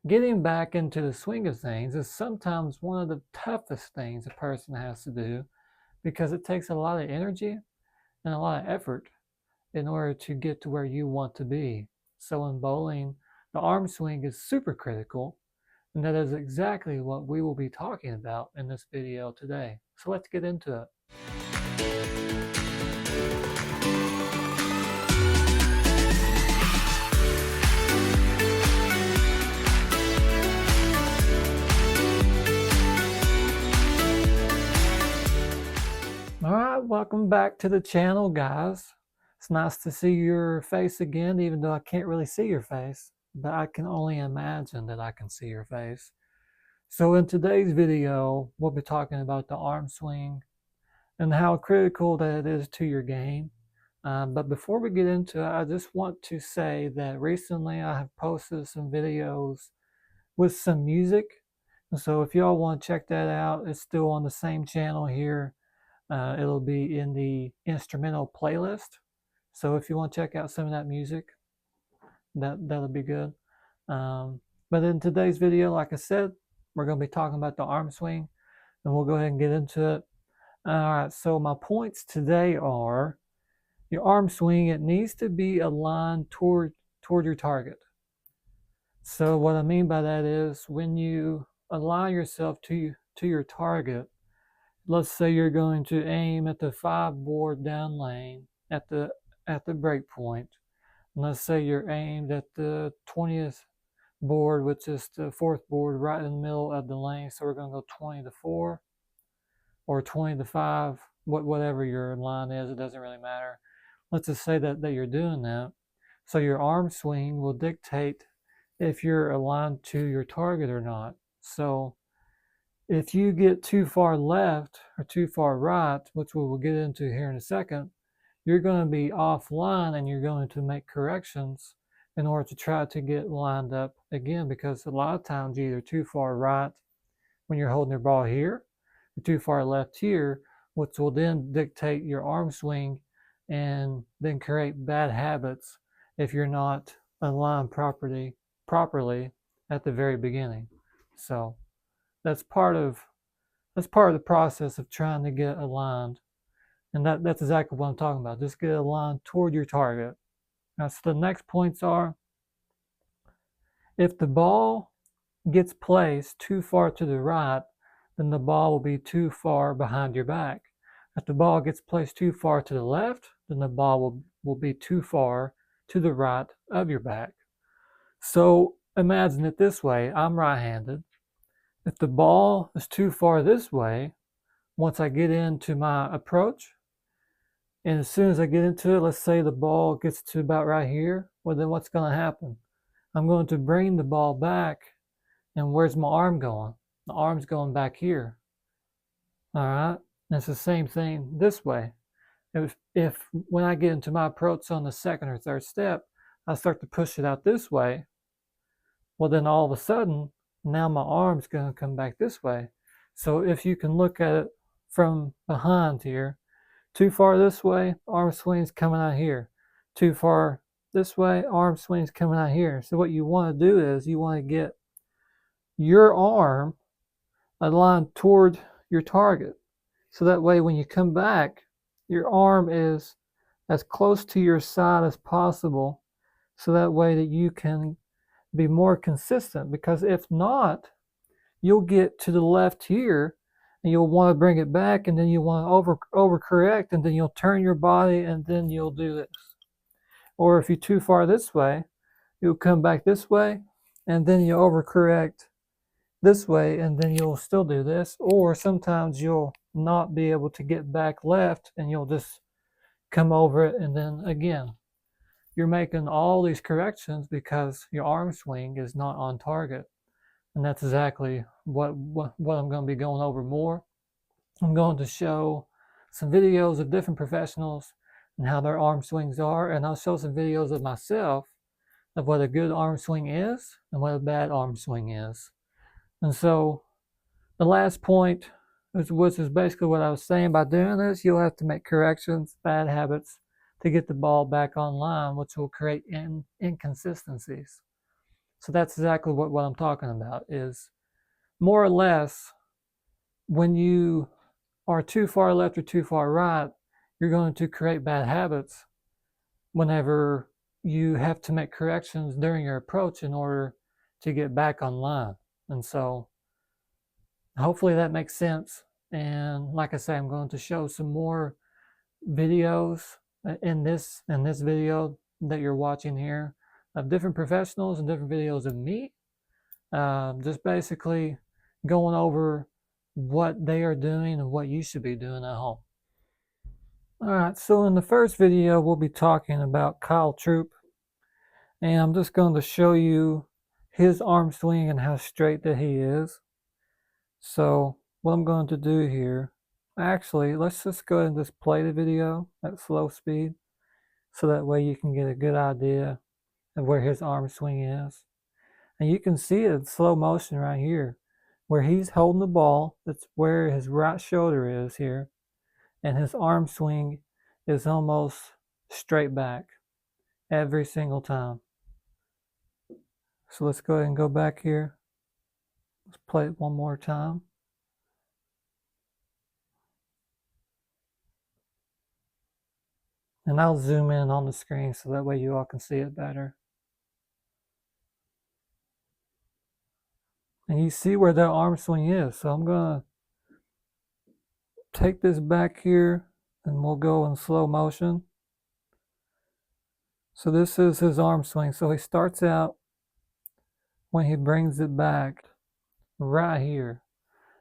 getting back into the swing of things is sometimes one of the toughest things a person has to do because it takes a lot of energy and a lot of effort in order to get to where you want to be. So in bowling, the arm swing is super critical, and that is exactly what we will be talking about in this video today. So let's get into it. All right, welcome back to the channel, guys. It's nice to see your face again, even though I can't really see your face, but I can only imagine that I can see your face. So in today's video, we'll be talking about the arm swing and how critical that it is to your game. But before we get into it, I just want to say that recently I have posted some videos with some music. And so if y'all want to check that out, it's still on the same channel here. It'll be in the instrumental playlist. So if you want to check out some of that music, that'll be good. But in today's video, like I said, we're going to be talking about the arm swing, and we'll go ahead and get into it. All right, so my points today are your arm swing, it needs to be aligned toward your target. So what I mean by that is when you align yourself to your target, let's say you're going to aim at the 5 board down lane at the break point. And let's say you're aimed at the 20th board, which is the 4th board right in the middle of the lane. So we're going to go 20 to 4 or 20 to 5, whatever your line is, it doesn't really matter. Let's just say that you're doing that. So your arm swing will dictate if you're aligned to your target or not. So if you get too far left or too far right, which we will get into here in a second, you're going to be offline and you're going to make corrections in order to try to get lined up again, because a lot of times you're either too far right when you're holding your ball here, or too far left here, which will then dictate your arm swing and then create bad habits if you're not aligned properly at the very beginning. So that's part of the process of trying to get aligned, and that's exactly what I'm talking about. Just get aligned toward your target. Now, so the next points are, if the ball gets placed too far to the right, then the ball will be too far behind your back. If the ball gets placed too far to the left, then the ball will be too far to the right of your back. So imagine it this way. I'm right-handed. If the ball is too far this way, once I get into my approach, and as soon as I get into it, let's say the ball gets to about right here, well, then what's going to happen? I'm going to bring the ball back, and where's my arm going? The arm's going back here. All right? And it's the same thing this way. If when I get into my approach on the second or third step, I start to push it out this way, well, then all of a sudden, now my arm's going to come back this way. So if you can look at it from behind here, too far this way, arm swing's coming out here. Too far this way, arm swing's coming out here. So what you want to do is you want to get your arm aligned toward your target. So that way when you come back, your arm is as close to your side as possible, so that way that you can be more consistent. Because if not, you'll get to the left here and you'll want to bring it back, and then you want to overcorrect, and then you'll turn your body, and then you'll do this. Or if you're too far this way, you'll come back this way, and then you'll overcorrect this way, and then you'll still do this. Or sometimes you'll not be able to get back left, and you'll just come over it, and then again. You're making all these corrections because your arm swing is not on target. And that's exactly what I'm going to be going over more. I'm going to show some videos of different professionals and how their arm swings are, and I'll show some videos of myself of what a good arm swing is and what a bad arm swing is. And so the last point, which is basically what I was saying, by doing this, you'll have to make corrections, bad habits, to get the ball back online, which will create inconsistencies. So that's exactly what I'm talking about, is more or less when you are too far left or too far right, you're going to create bad habits whenever you have to make corrections during your approach in order to get back online. And so hopefully that makes sense. And like I say, I'm going to show some more videos in this video that you're watching here of different professionals and different videos of me, just basically going over what they are doing and what you should be doing at home. All right, so in the first video, we'll be talking about Kyle Troup, and I'm just going to show you his arm swing and how straight that he is. So what I'm going to do here, actually, let's just go ahead and just play the video at slow speed, so that way you can get a good idea of where his arm swing is. And you can see it in slow motion right here, where he's holding the ball. That's where his right shoulder is here, and his arm swing is almost straight back every single time. So let's go ahead and go back here. Let's play it one more time. And I'll zoom in on the screen so that way you all can see it better. And you see where that arm swing is. So I'm going to take this back here and we'll go in slow motion. So this is his arm swing. So he starts out when he brings it back right here.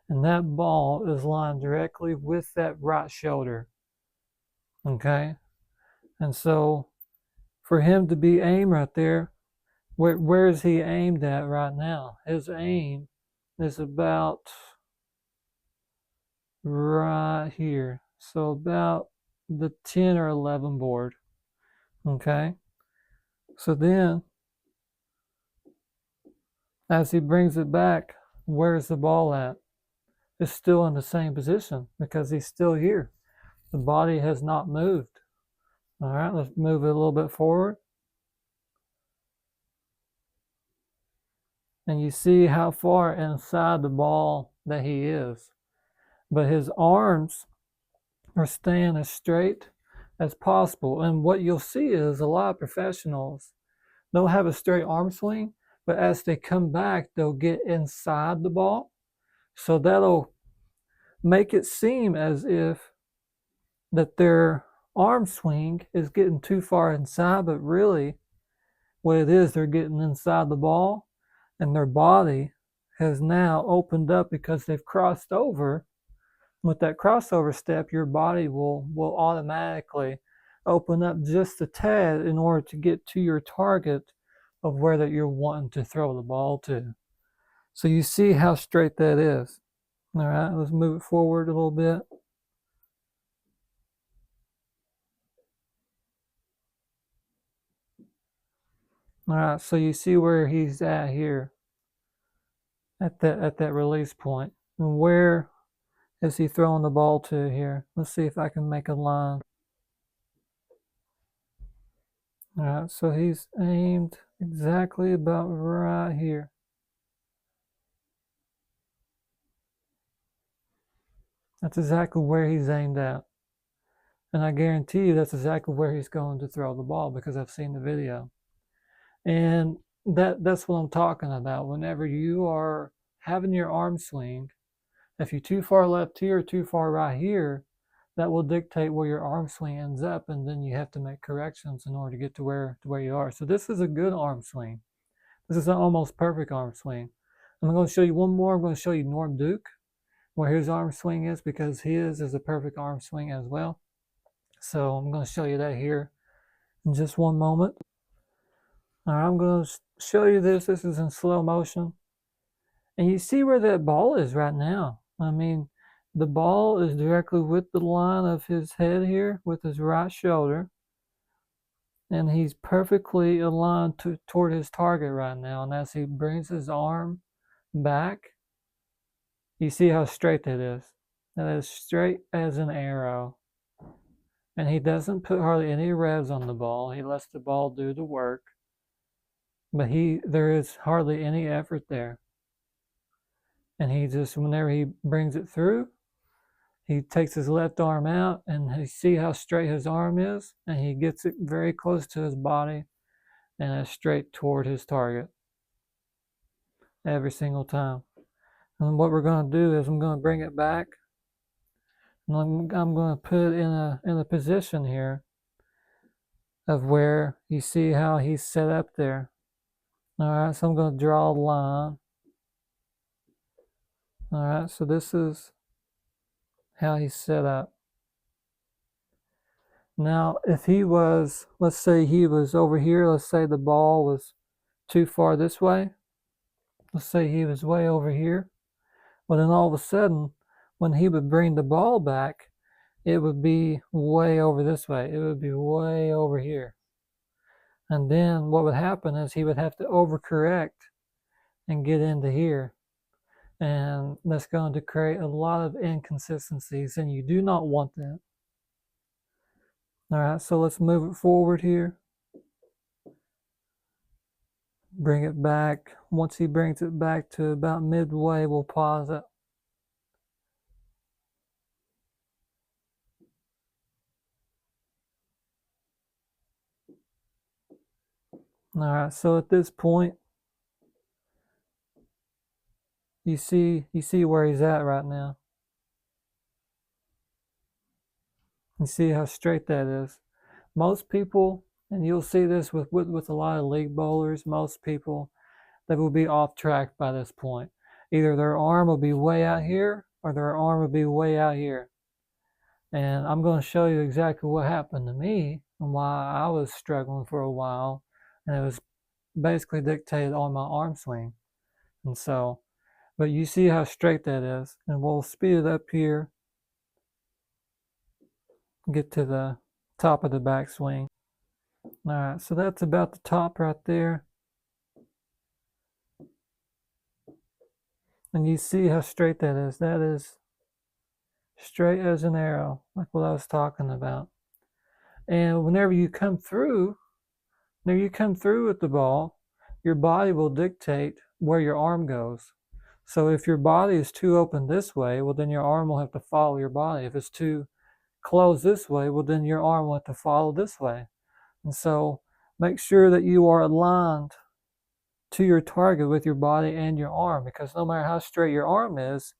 And that ball is lined directly with that right shoulder. Okay? And so for him to be aimed right there, where is he aimed at right now? His aim is about right here. So about the 10 or 11 board. Okay? So then, as he brings it back, where's the ball at? It's still in the same position because he's still here. The body has not moved. All right, let's move it a little bit forward. And you see how far inside the ball that he is. But his arms are staying as straight as possible. And what you'll see is a lot of professionals, they'll have a straight arm swing, but as they come back, they'll get inside the ball. So that'll make it seem as if that their arm swing is getting too far inside, but really what it is, they're getting inside the ball and their body has now opened up because they've crossed over. With that crossover step, your body will automatically open up just a tad in order to get to your target of where that you're wanting to throw the ball to. So you see how straight that is. All right, let's move it forward a little bit. All right, so you see where he's at here at that release point. And where is he throwing the ball to here? Let's see if I can make a line. All right, so he's aimed exactly about right here. That's exactly where he's aimed at. And I guarantee you that's exactly where he's going to throw the ball because I've seen the video. And that's what I'm talking about. Whenever you are having your arm swing, if you're too far left here or too far right here, that will dictate where your arm swing ends up, and then you have to make corrections in order to get to where you are. So this is a good arm swing. This is an almost perfect arm swing. I'm going to show you one more. I'm going to show you Norm Duke, where his arm swing is, because his is a perfect arm swing as well. So I'm going to show you that here in just one moment. All right, I'm going to show you this. This is in slow motion. And you see where that ball is right now. I mean, the ball is directly with the line of his head here, with his right shoulder. And he's perfectly aligned toward his target right now. And as he brings his arm back, you see how straight that is. That is straight as an arrow. And he doesn't put hardly any revs on the ball. He lets the ball do the work. but there is hardly any effort there. And he just, whenever he brings it through, he takes his left arm out, and you see how straight his arm is, and he gets it very close to his body and it's straight toward his target every single time. And what we're going to do is I'm going to bring it back, and I'm going to put it in a position here of where you see how he's set up there. All right, so I'm going to draw a line. All right, so this is how he's set up. Now, if he was, let's say he was over here, let's say the ball was too far this way. Let's say he was way over here. Well, then all of a sudden, when he would bring the ball back, it would be way over this way. It would be way over here. And then what would happen is he would have to overcorrect and get into here. And that's going to create a lot of inconsistencies, and you do not want that. All right, so let's move it forward here. Bring it back. Once he brings it back to about midway, we'll pause it. All right, so at this point, you see where he's at right now. You see how straight that is. Most people, and you'll see this with a lot of league bowlers, most people, they will be off track by this point. Either their arm will be way out here or their arm will be way out here. And I'm going to show you exactly what happened to me and why I was struggling for a while. And it was basically dictated on my arm swing. And so, but you see how straight that is. And we'll speed it up here. Get to the top of the backswing. All right, so that's about the top right there. And you see how straight that is. That is straight as an arrow, like what I was talking about. And whenever you come through with the ball, your body will dictate where your arm goes. So if your body is too open this way, well, then your arm will have to follow your body. If it's too closed this way, well, then your arm will have to follow this way. And so make sure that you are aligned to your target with your body and your arm, because no matter how straight your arm is,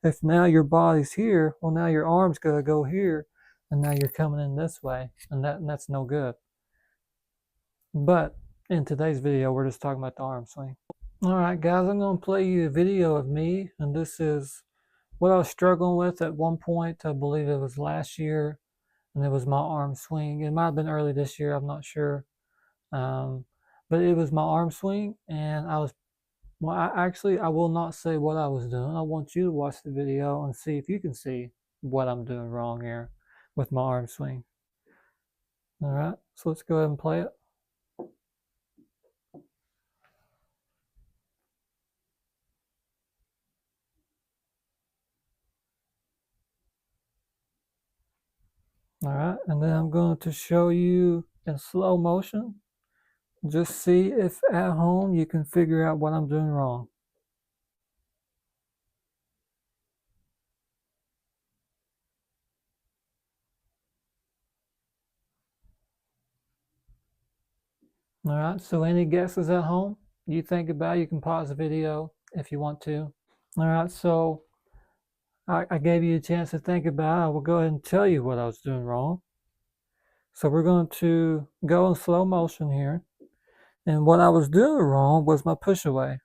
if now your body's here, well, now your arm's going to go here, and now you're coming in this way, and that's no good. But in today's video, we're just talking about the arm swing. All right, guys, I'm going to play you a video of me, and this is what I was struggling with at one point. I believe it was last year, and it was my arm swing. It might have been early this year, I'm not sure. But it was my arm swing, and I will not say what I was doing. I want you to watch the video and see if you can see what I'm doing wrong here with my arm swing. All right, so let's go ahead and play it. All right, and then I'm going to show you in slow motion. Just see if at home you can figure out what I'm doing wrong. All right, so any guesses at home? You think about it, you can pause the video if you want to. All right, so I gave you a chance to think about it. I will go ahead and tell you what I was doing wrong. So we're going to go in slow motion here. And what I was doing wrong was my push away.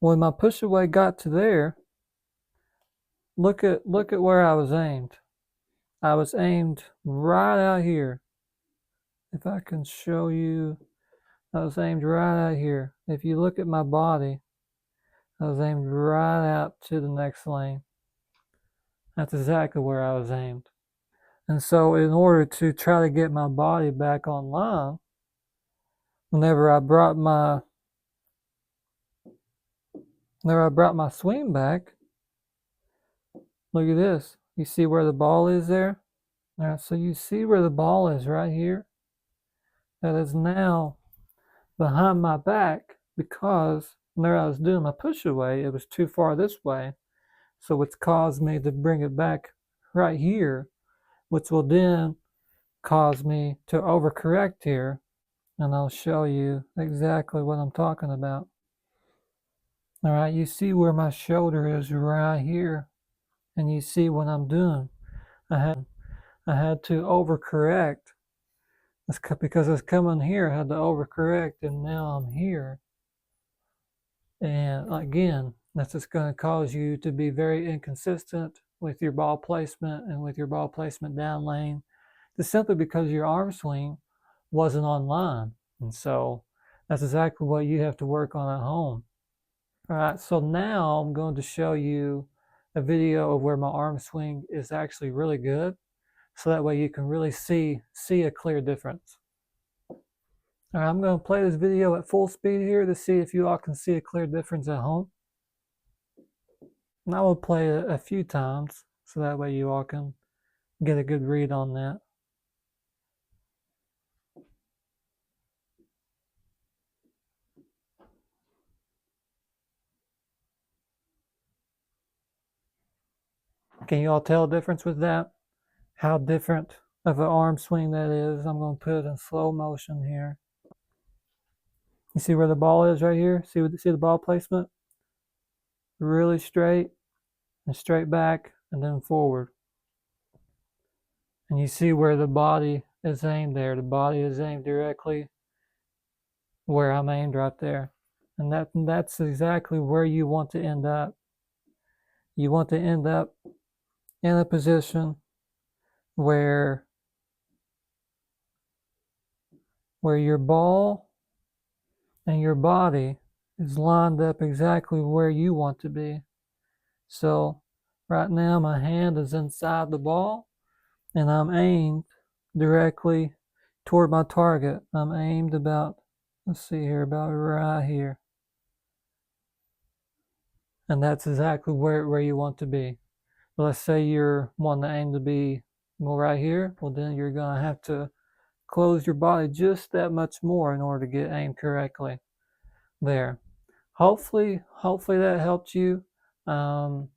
When my push away got to there, look at where I was aimed. I was aimed right out here. If I can show you, I was aimed right out here. If you look at my body, I was aimed right out to the next lane. That's exactly where I was aimed. And so in order to try to get my body back online, whenever I brought my swing back, look at this. You see where the ball is there? All right, so you see where the ball is right here? That is now behind my back because whenever I was doing my push away, it was too far this way. So it's caused me to bring it back right here, which will then cause me to overcorrect here. And I'll show you exactly what I'm talking about. All right, you see where my shoulder is right here. And you see what I'm doing. I had to overcorrect. It's because it's coming here. I had to overcorrect, and now I'm here. And again, that's just going to cause you to be very inconsistent with your ball placement and with your ball placement down lane, just simply because your arm swing wasn't on line. And so that's exactly what you have to work on at home. All right, so now I'm going to show you a video of where my arm swing is actually really good, so that way you can really see a clear difference. All right, I'm going to play this video at full speed here to see if you all can see a clear difference at home. And I will play it a few times so that way you all can get a good read on that. Can you all tell a difference with that? How different of an arm swing that is? I'm going to put it in slow motion here. You see where the ball is right here? See the ball placement? Really straight and straight back and then forward. And you see where the body is aimed there. The body is aimed directly where I'm aimed right there. And that's exactly where you want to end up. You want to end up in a position where your ball and your body is lined up exactly where you want to be. So right now my hand is inside the ball and I'm aimed directly toward my target. I'm aimed about, let's see here, about right here. And that's exactly where you want to be. Let's say you're wanting to aim to be more right here. Well, then you're going to have to close your body just that much more in order to get aimed correctly there. Hopefully that helped you. I'm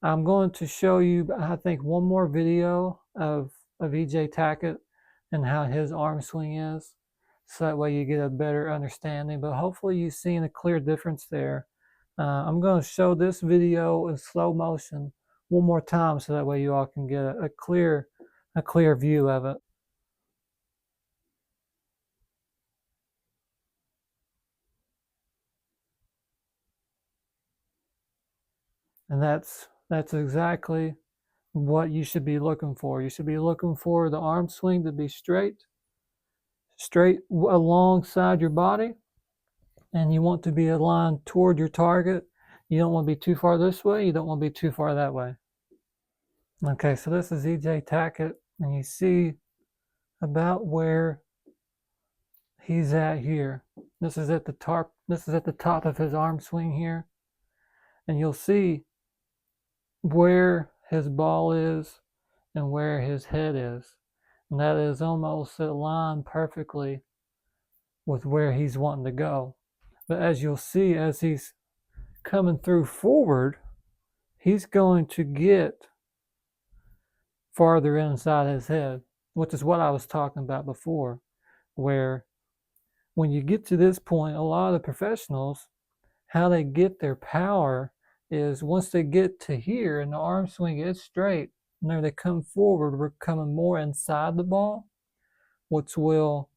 going to show you, I think, one more video of EJ Tackett and how his arm swing is, so that way you get a better understanding. But hopefully you've seen a clear difference there. I'm going to show this video in slow motion one more time, so that way you all can get a clear view of it. And that's exactly what you should be looking for. You should be looking for the arm swing to be straight alongside your body, and you want to be aligned toward your target. You don't want to be too far this way, you don't want to be too far that way. Okay, so this is EJ Tackett, and you see about where he's at here. This is at the top of his arm swing here, and you'll see where his ball is and where his head is, and that is almost aligned perfectly with where he's wanting to go. But as you'll see, as he's coming through forward, he's going to get farther inside his head, which is what I was talking about before, where when you get to this point, a lot of the professionals, how they get their power is once they get to here and the arm swing is straight, whenever they come forward, we're coming more inside the ball, which will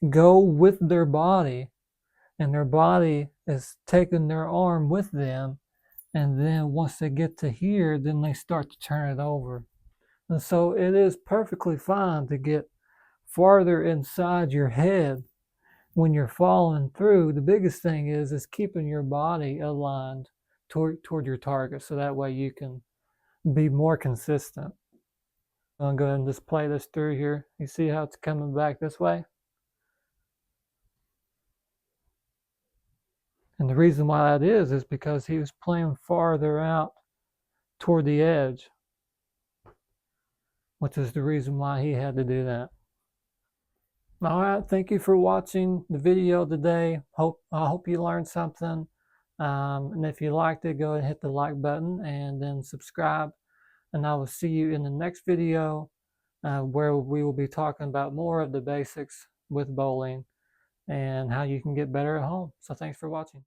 go with their body, and their body is taking their arm with them. And then once they get to here, then they start to turn it over. And so it is perfectly fine to get farther inside your head when you're falling through. The biggest thing is keeping your body aligned toward your target, so that way you can be more consistent. I'm going to go ahead and just play this through here. You see how it's coming back this way? And the reason why that is because he was playing farther out toward the edge, which is the reason why he had to do that. All right, thank you for watching the video today. I hope you learned something. And if you liked it, go ahead and hit the like button and then subscribe. And I will see you in the next video where we will be talking about more of the basics with bowling and how you can get better at home. So thanks for watching.